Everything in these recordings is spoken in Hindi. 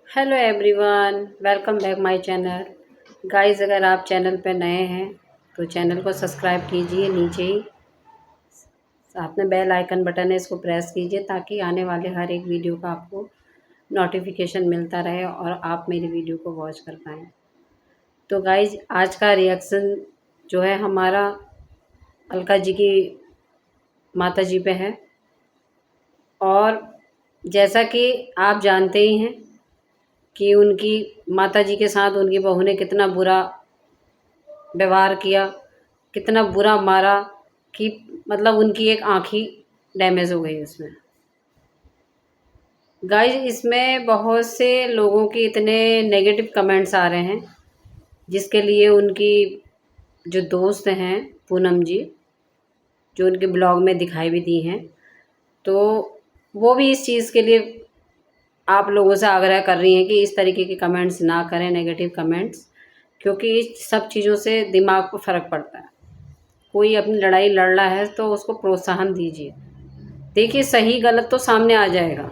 Hello everyone, welcome back my channel. Guys, अगर आप चैनल पे नए हैं तो चैनल को सब्सक्राइब कीजिए। नीचे ही साथ में बेल आइकन बटन है, इसको प्रेस कीजिए ताकि आने वाले हर एक वीडियो का आपको नोटिफिकेशन मिलता रहे और आप मेरी वीडियो को वॉच कर पाएँ। तो गाइस, आज का रिएक्शन जो है हमारा अलका जी की माता जी पे है। और जैसा कि आप जानते ही हैं कि उनकी माताजी के साथ उनकी बहू ने कितना बुरा व्यवहार किया, कितना बुरा मारा कि मतलब उनकी एक आँख ही डैमेज हो गई उसमें। गाइस, इसमें बहुत से लोगों के इतने नेगेटिव कमेंट्स आ रहे हैं, जिसके लिए उनकी जो दोस्त हैं पूनम जी, जो उनके ब्लॉग में दिखाई भी दी हैं, तो वो भी इस चीज़ के लिए आप लोगों से आग्रह कर रही हैं कि इस तरीके के कमेंट्स ना करें, नेगेटिव कमेंट्स, क्योंकि इस सब चीज़ों से दिमाग को फ़र्क पड़ता है। कोई अपनी लड़ाई लड़ रहा है तो उसको प्रोत्साहन दीजिए। देखिए, सही गलत तो सामने आ जाएगा।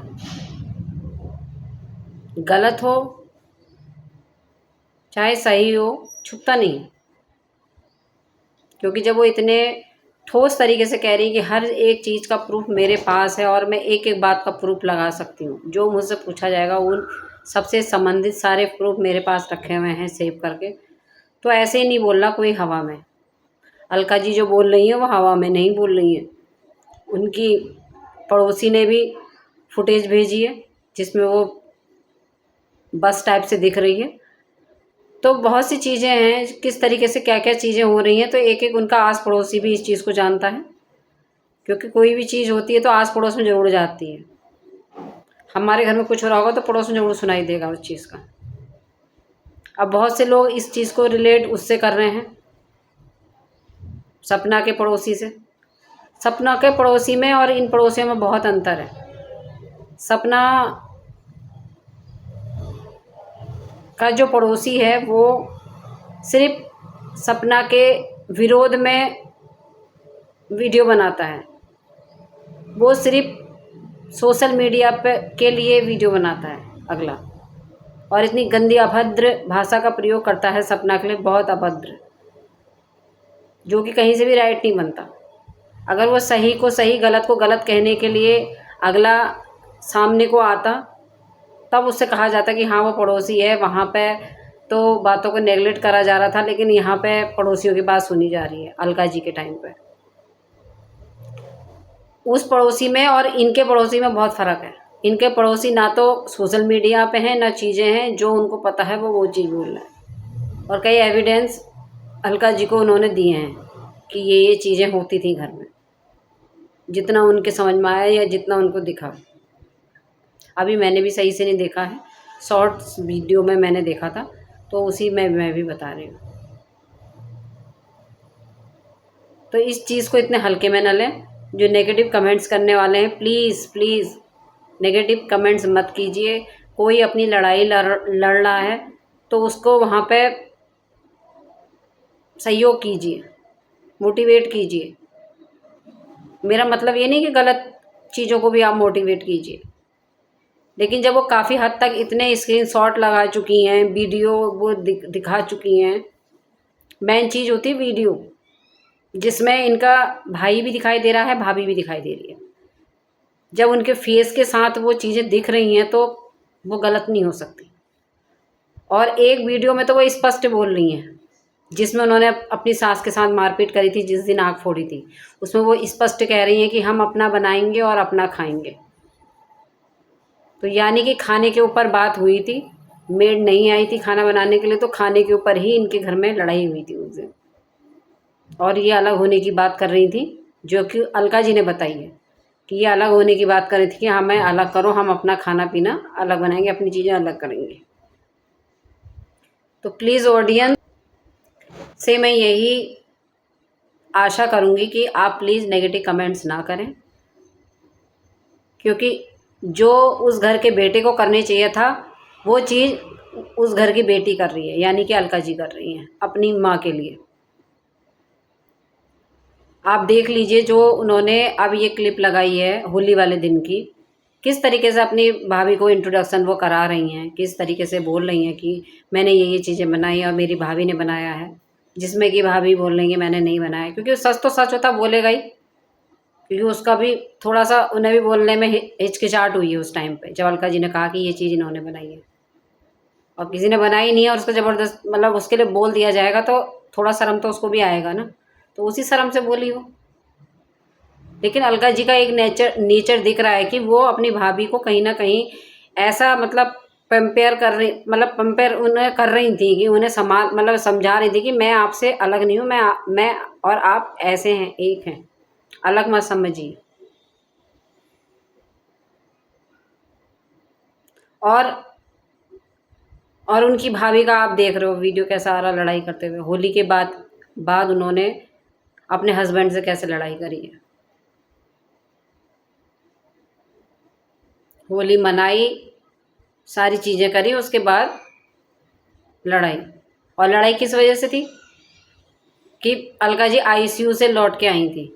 गलत हो चाहे सही हो, छुपता नहीं है। क्योंकि जब वो इतने ठोस तरीके से कह रही है कि हर एक चीज़ का प्रूफ मेरे पास है और मैं एक-एक बात का प्रूफ लगा सकती हूँ। जो मुझसे पूछा जाएगा उन सबसे संबंधित सारे प्रूफ मेरे पास रखे हुए हैं सेव करके। तो ऐसे ही नहीं बोलना कोई हवा में। अलका जी जो बोल रही हैं वो हवा में नहीं बोल रही हैं। उनकी पड़ोसी ने भी फुटेज भेजी है जिसमें वो बस टाइप से दिख रही है। तो बहुत सी चीज़ें हैं, किस तरीके से क्या-क्या चीज़ें हो रही हैं, तो एक-एक उनका आस-पड़ोसी भी इस चीज़ को जानता है। क्योंकि कोई भी चीज़ होती है तो आस-पड़ोस में ज़रूर जाती है। हमारे घर में कुछ हो रहा होगा तो पड़ोस में ज़रूर सुनाई देगा उस चीज़ का। अब बहुत से लोग इस चीज़ को रिलेट उससे कर रहे हैं, सपना के पड़ोसी से। सपना के पड़ोसी में और इन पड़ोसियों में बहुत अंतर है। सपना का जो पड़ोसी है वो सिर्फ़ सपना के विरोध में वीडियो बनाता है। वो सिर्फ़ सोशल मीडिया पे के लिए वीडियो बनाता है अगला, और इतनी गंदी अभद्र भाषा का प्रयोग करता है सपना के लिए, बहुत अभद्र, जो कि कहीं से भी राइट नहीं बनता। अगर वो सही को सही, गलत को गलत कहने के लिए अगला सामने को आता, तब उससे कहा जाता कि हाँ वो पड़ोसी है, वहाँ पे तो बातों को नेगलेक्ट करा जा रहा था, लेकिन यहाँ पे पड़ोसियों की बात सुनी जा रही है अलका जी के टाइम पे। उस पड़ोसी में और इनके पड़ोसी में बहुत फ़र्क है। इनके पड़ोसी ना तो सोशल मीडिया पे हैं, ना चीज़ें हैं, जो उनको पता है वो चीज़ बोल रहे हैं। और कई एविडेंस अलका जी को उन्होंने दिए हैं कि ये चीज़ें होती थी घर में, जितना उनके समझ में आया या जितना उनको दिखा। अभी मैंने भी सही से नहीं देखा है, शॉर्ट्स वीडियो में मैंने देखा था, तो उसी में मैं भी बता रही हूँ। तो इस चीज़ को इतने हल्के में न लें। जो नेगेटिव कमेंट्स करने वाले हैं, प्लीज़ प्लीज़ नेगेटिव कमेंट्स मत कीजिए। कोई अपनी लड़ाई लड़ रहा है तो उसको वहाँ पे सहयोग कीजिए, मोटिवेट कीजिए। मेरा मतलब ये नहीं कि गलत चीज़ों को भी आप मोटिवेट कीजिए, लेकिन जब वो काफ़ी हद तक इतने स्क्रीनशॉट लगा चुकी हैं, वीडियो वो दिखा चुकी हैं। मेन चीज़ होती है वीडियो, जिसमें इनका भाई भी दिखाई दे रहा है, भाभी भी दिखाई दे रही है। जब उनके फेस के साथ वो चीज़ें दिख रही हैं तो वो गलत नहीं हो सकती। और एक वीडियो में तो वो स्पष्ट बोल रही हैं, जिसमें उन्होंने अपनी सास के साथ मारपीट करी थी, जिस दिन आँख फोड़ी थी। उसमें वो स्पष्ट कह रही हैं कि हम अपना बनाएँगे और अपना खाएँगे। तो यानी कि खाने के ऊपर बात हुई थी, मेड नहीं आई थी खाना बनाने के लिए, तो खाने के ऊपर ही इनके घर में लड़ाई हुई थी उस दिन। और ये अलग होने की बात कर रही थी, जो कि अलका जी ने बताई है कि ये अलग होने की बात कर रही थी कि हमें अलग करो, हम अपना खाना-पीना अलग बनाएँगे, अपनी चीज़ें अलग करेंगे। तो प्लीज़ ऑडियंस से मैं यही आशा करूँगी कि आप प्लीज़ नेगेटिव कमेंट्स ना करें, क्योंकि जो उस घर के बेटे को करने चाहिए था, वो चीज़ उस घर की बेटी कर रही है, यानी कि अलका जी कर रही हैं अपनी माँ के लिए। आप देख लीजिए जो उन्होंने अब ये क्लिप लगाई है होली वाले दिन की, किस तरीके से अपनी भाभी को इंट्रोडक्शन वो करा रही हैं, किस तरीके से बोल रही हैं कि मैंने ये चीज़ें बनाई और मेरी भाभी ने बनाया है, जिसमें कि भाभी बोल रही है मैंने नहीं बनाया, क्योंकि सच तो सच होता बोलेगा ही। क्योंकि उसका भी थोड़ा-सा उन्हें भी बोलने में हिचकिचाहट हुई है उस टाइम पे, जब अलका जी ने कहा कि ये चीज़ इन्होंने बनाई है। और किसी ने बनाई नहीं है और उसको ज़बरदस्त मतलब उसके लिए बोल दिया जाएगा तो थोड़ा शर्म तो उसको भी आएगा ना, तो उसी शर्म से बोली हो। लेकिन अलका जी का एक नेचर दिख रहा है कि वो अपनी भाभी को कहीं न कहीं ऐसा मतलब पैम्पेयर उन्हें कर रही थी कि उन्हें मतलब समझा रही थी कि मैं आपसे अलग नहीं हूँ, मैं और आप ऐसे हैं, एक हैं, अलग मत समझिए। और उनकी भाभी का आप देख रहे हो वीडियो कैसा आ रहा लड़ाई करते हुए। होली के बाद उन्होंने अपने हस्बैंड से कैसे लड़ाई करी है। होली मनाई, सारी चीज़ें करी, उसके बाद लड़ाई। और लड़ाई किस वजह से थी कि अलका जी आईसीयू से लौट के आई थी।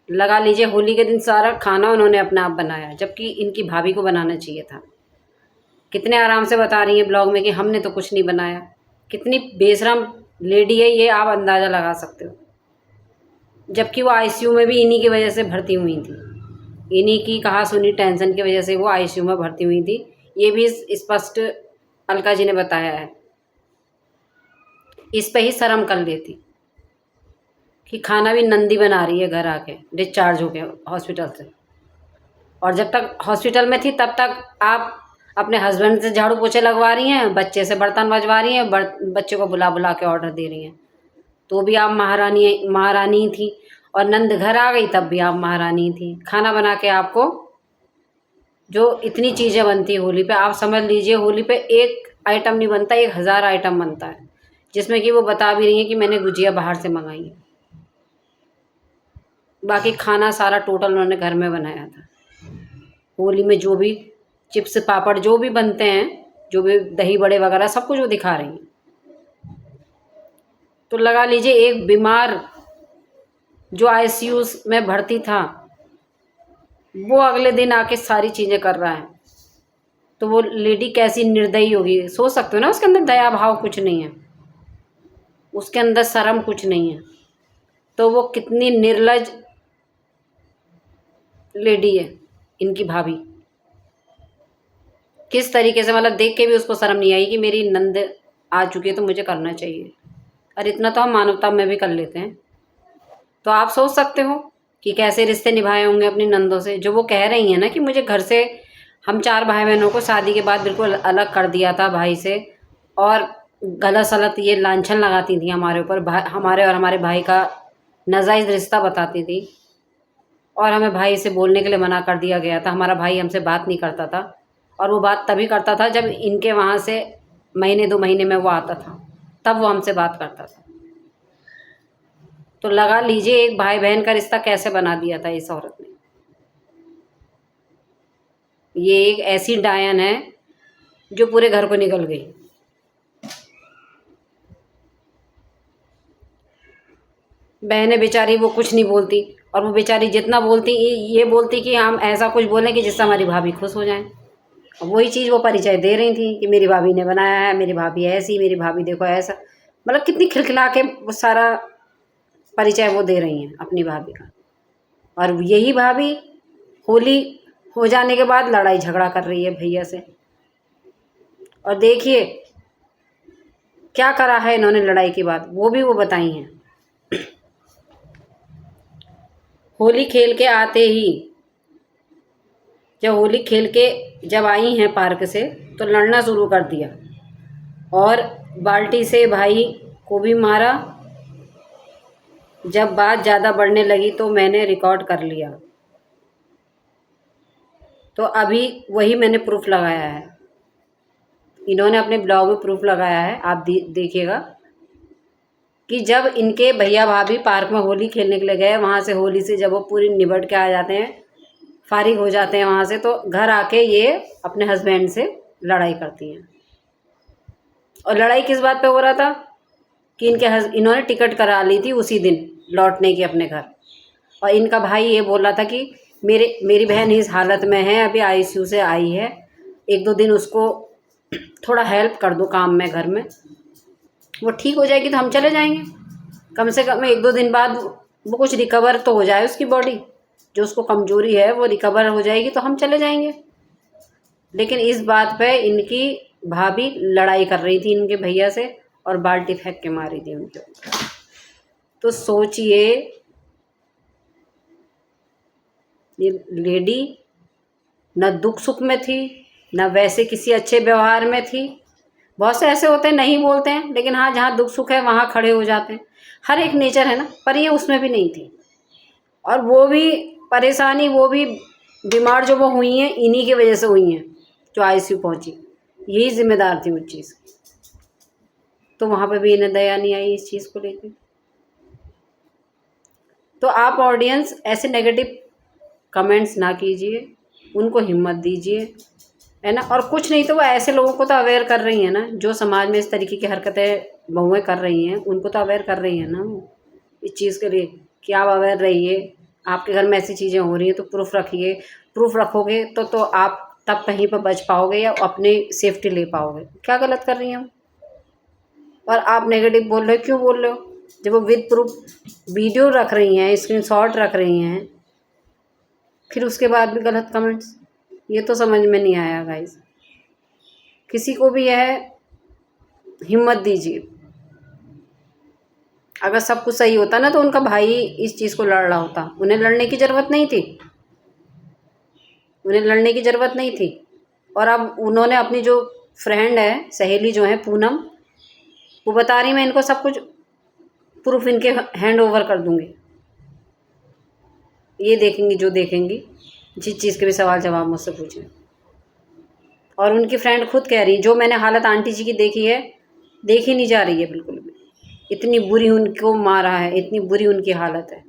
लगा लीजिए होली के दिन सारा खाना उन्होंने अपने आप बनाया, जबकि इनकी भाभी को बनाना चाहिए था। कितने आराम से बता रही हैं ब्लॉग में कि हमने तो कुछ नहीं बनाया। कितनी बेशरम लेडी है ये आप अंदाज़ा लगा सकते हो। जबकि वो आईसीयू में भी इन्हीं की वजह से भर्ती हुई थी। इन्हीं की कहा-सुनी टेंशन की वजह से वो आईसीयू में भर्ती हुई थी। ये भी स्पष्ट अलका जी ने बताया है। इस पे ही शर्म कर लेती कि खाना भी नंदी बना रही है घर आके डिस्चार्ज होके हॉस्पिटल से। और जब तक हॉस्पिटल में थी तब तक आप अपने हस्बैंड से झाड़ू पोछे लगवा रही हैं, बच्चे से बर्तन मँजवा रही हैं, बच्चे को बुला-बुला के ऑर्डर दे रही हैं। तो भी आप महारानी ही थी। और नंद घर आ गई तब भी आप महारानी थी। खाना बना के आपको जो इतनी चीज़ें बनती हैं होली पे, आप समझ लीजिए होली पे एक आइटम नहीं बनता, 1000 आइटम बनता है। जिसमें कि वो बता भी रही हैं कि मैंने गुजिया बाहर से मँगाई है। बाकी खाना सारा टोटल उन्होंने घर में बनाया था। होली में जो भी चिप्स, पापड़ जो भी बनते हैं, जो भी दही बड़े वगैरह सब कुछ वो दिखा रही हैं। तो लगा लीजिए एक बीमार जो आईसीयू में भर्ती था, वो अगले दिन आके सारी चीज़ें कर रहा है। तो वो लेडी कैसी निर्दयी होगी, सोच सकते हो ना। उसके अंदर दया भाव कुछ नहीं है, उसके अंदर शर्म कुछ नहीं है। तो वो कितनी निर्लज लेडी है इनकी भाभी। किस तरीके से मतलब देख के भी उसको शर्म नहीं आई कि मेरी नंद आ चुकी है तो मुझे करना चाहिए। और इतना तो हम मानवता में भी कर लेते हैं। तो आप सोच सकते हो कि कैसे रिश्ते निभाए होंगे अपनी नंदों से। जो वो कह रही हैं ना कि मुझे घर से, हम 4 भाई-बहनों को शादी के बाद बिल्कुल अलग कर दिया था भाई से, और गलत-सलत ये लांछन लगाती थी हमारे ऊपर, हमारे और हमारे भाई का नाजायज़ रिश्ता बताती थी। और हमें भाई से बोलने के लिए मना कर दिया गया था। हमारा भाई हमसे बात नहीं करता था, और वो बात तभी करता था जब इनके वहाँ से महीने 2 महीने में वो आता था, तब वो हमसे बात करता था। तो लगा लीजिए एक भाई-बहन का रिश्ता कैसे बना दिया था इस औरत ने। ये एक ऐसी डायन है जो पूरे घर को निगल गई। बहनें बेचारी वो कुछ नहीं बोलती, और वो बेचारी जितना बोलती ये बोलती कि हम ऐसा कुछ बोलें कि जिससे हमारी भाभी खुश हो जाएँ। और वही चीज़ वो परिचय दे रही थी कि मेरी भाभी ने बनाया है, मेरी भाभी ऐसी, मेरी भाभी देखो ऐसा। मतलब कितनी खिलखिला के वो सारा परिचय वो दे रही हैं अपनी भाभी का। और यही भाभी होली हो जाने के बाद लड़ाई झगड़ा कर रही है भैया से। और देखिए क्या करा है इन्होंने लड़ाई के बाद, वो भी वो बताई हैं। होली खेल के आते ही, जब आई हैं पार्क से, तो लड़ना शुरू कर दिया और बाल्टी से भाई को भी मारा। जब बात ज़्यादा बढ़ने लगी तो मैंने रिकॉर्ड कर लिया। तो अभी वही मैंने प्रूफ लगाया है। इन्होंने अपने ब्लॉग में प्रूफ लगाया है, आप देखिएगा कि जब इनके भैया भाभी पार्क में होली खेलने के लिए गए, वहाँ से होली से जब वो पूरी निबट के आ जाते हैं, फारिग हो जाते हैं वहाँ से, तो घर आके ये अपने हस्बैंड से लड़ाई करती हैं। और लड़ाई किस बात पे हो रहा था कि इन्होंने टिकट करा ली थी उसी दिन लौटने की अपने घर। और इनका भाई ये बोल रहा था कि मेरी बहन इस हालत में है, अभी आईसीयू से आई है, 1-2 दिन उसको थोड़ा हेल्प कर दो काम में, घर में, वो ठीक हो जाएगी तो हम चले जाएंगे। कम से कम 1-2 दिन बाद वो कुछ रिकवर तो हो जाए, उसकी बॉडी जो उसको कमज़ोरी है वो रिकवर हो जाएगी तो हम चले जाएंगे। लेकिन इस बात पे इनकी भाभी लड़ाई कर रही थी इनके भैया से और बाल्टी फेंक के मारी थी उनके ऊपर। तो सोचिए, ये लेडी न दुख सुख में थी, न वैसे किसी अच्छे व्यवहार में थी। बहुत से ऐसे होते हैं नहीं बोलते हैं, लेकिन हाँ जहाँ दुख सुख है वहाँ खड़े हो जाते हैं, हर एक नेचर है ना, पर ये उसमें भी नहीं थी। और वो भी परेशानी, वो भी बीमार जो वो हुई हैं इन्हीं की वजह से हुई हैं, जो आईसीयू पहुंची, यही जिम्मेदार थी उस चीज़ की। तो वहाँ पे भी इन्हें दया नहीं आई इस चीज़ को लेकर। तो आप ऑडियंस ऐसे नेगेटिव कमेंट्स ना कीजिए, उनको हिम्मत दीजिए, है ना। और कुछ नहीं तो वो ऐसे लोगों को तो अवेयर कर रही हैं ना, जो समाज में इस तरीके की हरकतें बहुएँ कर रही हैं, उनको तो अवेयर कर रही हैं ना वो इस चीज़ के लिए कि आप अवेयर रहिए, आपके घर में ऐसी चीज़ें हो रही हैं तो प्रूफ रखिए। प्रूफ रखोगे तो आप तब कहीं पर बच पाओगे या अपनी सेफ्टी ले पाओगे। क्या गलत कर रही हैं हम? और आप नेगेटिव बोल रहे हो, क्यों बोल रहे हो? जब वो विद प्रूफ वीडियो रख रही हैं, स्क्रीनशॉट रख रही हैं, फिर उसके बाद भी गलत कमेंट्स, ये तो समझ में नहीं आया गाइस। किसी को भी यह हिम्मत दीजिए। अगर सब कुछ सही होता ना तो उनका भाई इस चीज़ को लड़ रहा होता, उन्हें लड़ने की ज़रूरत नहीं थी, उन्हें लड़ने की ज़रूरत नहीं थी। और अब उन्होंने अपनी जो फ्रेंड है, सहेली जो है पूनम, वो बता रही मैं इनको सब कुछ प्रूफ इनके हैंड ओवर कर दूंगी, ये देखेंगी जो देखेंगी, जिस चीज़ के भी सवाल जवाब मुझसे पूछें। और उनकी फ्रेंड खुद कह रही, जो मैंने हालत आंटी जी की देखी है, देखी नहीं जा रही है बिल्कुल भी, इतनी बुरी उनको मारा है, इतनी बुरी उनकी हालत है।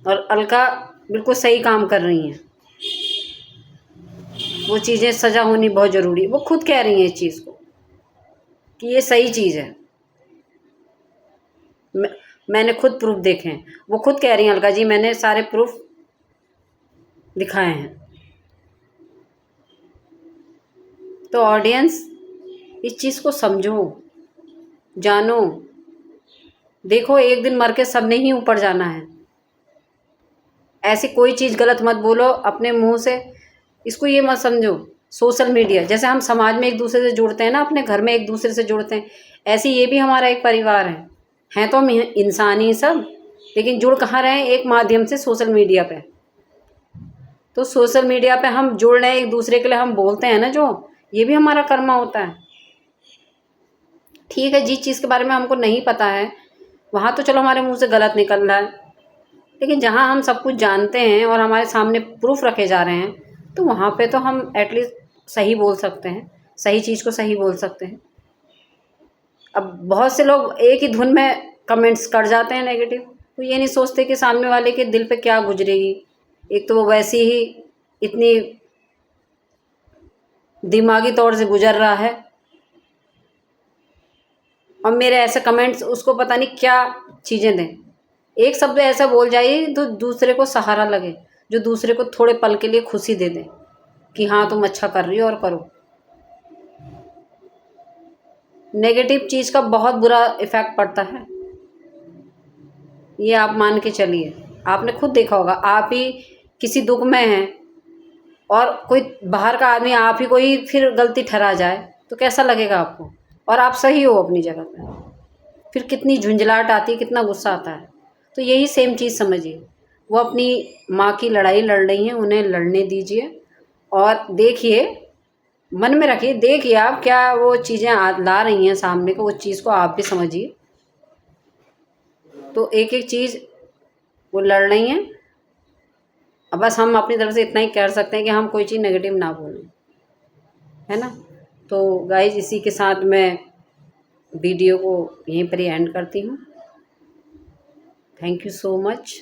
और अलका बिल्कुल सही काम कर रही हैं, वो चीज़ें सज़ा होनी बहुत ज़रूरी है। वो खुद कह रही हैं इस चीज़ को कि ये सही चीज़ है। मैंने खुद प्रूफ देखे हैं, वो खुद कह रही हैं अलका जी, मैंने सारे प्रूफ दिखाए हैं। तो ऑडियंस इस चीज़ को समझो, जानो, देखो एक दिन मर के सबने ही ऊपर जाना है। ऐसी कोई चीज़ गलत मत बोलो अपने मुंह से, इसको ये मत समझो सोशल मीडिया, जैसे हम समाज में एक दूसरे से जुड़ते हैं ना, अपने घर में एक दूसरे से जुड़ते हैं, ऐसे ये भी हमारा एक परिवार है। हैं तो हम इंसान ही सब, लेकिन जुड़ कहाँ रहे हैं? एक माध्यम से, सोशल मीडिया पे। तो सोशल मीडिया पे हम जुड़ रहे हैं एक दूसरे के लिए, हम बोलते हैं ना जो, ये भी हमारा कर्म होता है। ठीक है, जिस चीज़ के बारे में हमको नहीं पता है वहाँ तो चलो हमारे मुंह से गलत निकल रहा है, लेकिन जहाँ हम सब कुछ जानते हैं और हमारे सामने प्रूफ रखे जा रहे हैं, तो वहाँ पे तो हम एटलीस्ट सही बोल सकते हैं, सही चीज़ को सही बोल सकते हैं। अब बहुत से लोग एक ही धुन में कमेंट्स कर जाते हैं नेगेटिव, तो ये नहीं सोचते कि सामने वाले के दिल पे क्या गुजरेगी। एक तो वो वैसे ही इतनी दिमागी तौर से गुजर रहा है, और मेरे ऐसे कमेंट्स उसको पता नहीं क्या चीज़ें दें। एक शब्द ऐसा बोल जाइए तो दूसरे को सहारा लगे, जो दूसरे को थोड़े पल के लिए खुशी दे दें कि हाँ तुम अच्छा कर रही हो और करो। नेगेटिव चीज़ का बहुत बुरा इफ़ेक्ट पड़ता है, ये आप मान के चलिए। आपने खुद देखा होगा, आप ही किसी दुख में हैं और कोई बाहर का आदमी आप ही कोई फिर गलती ठहरा जाए तो कैसा लगेगा आपको? और आप सही हो अपनी जगह पे, फिर कितनी झुंझलाहट आती है, कितना गुस्सा आता है। तो यही सेम चीज़ समझिए, वो अपनी माँ की लड़ाई लड़ रही हैं, उन्हें लड़ने दीजिए और देखिए, मन में रखिए, देखिए आप क्या वो चीज़ें ला रही हैं सामने को, उस चीज़ को आप भी समझिए। तो एक एक चीज़ वो लड़ रही हैं। अब बस हम अपनी तरफ से इतना ही कर सकते हैं कि हम कोई चीज़ नेगेटिव ना बोलें, है ना। तो गाइज इसी के साथ मैं वीडियो को यहीं पर ही एंड करती हूँ। Thank you so much.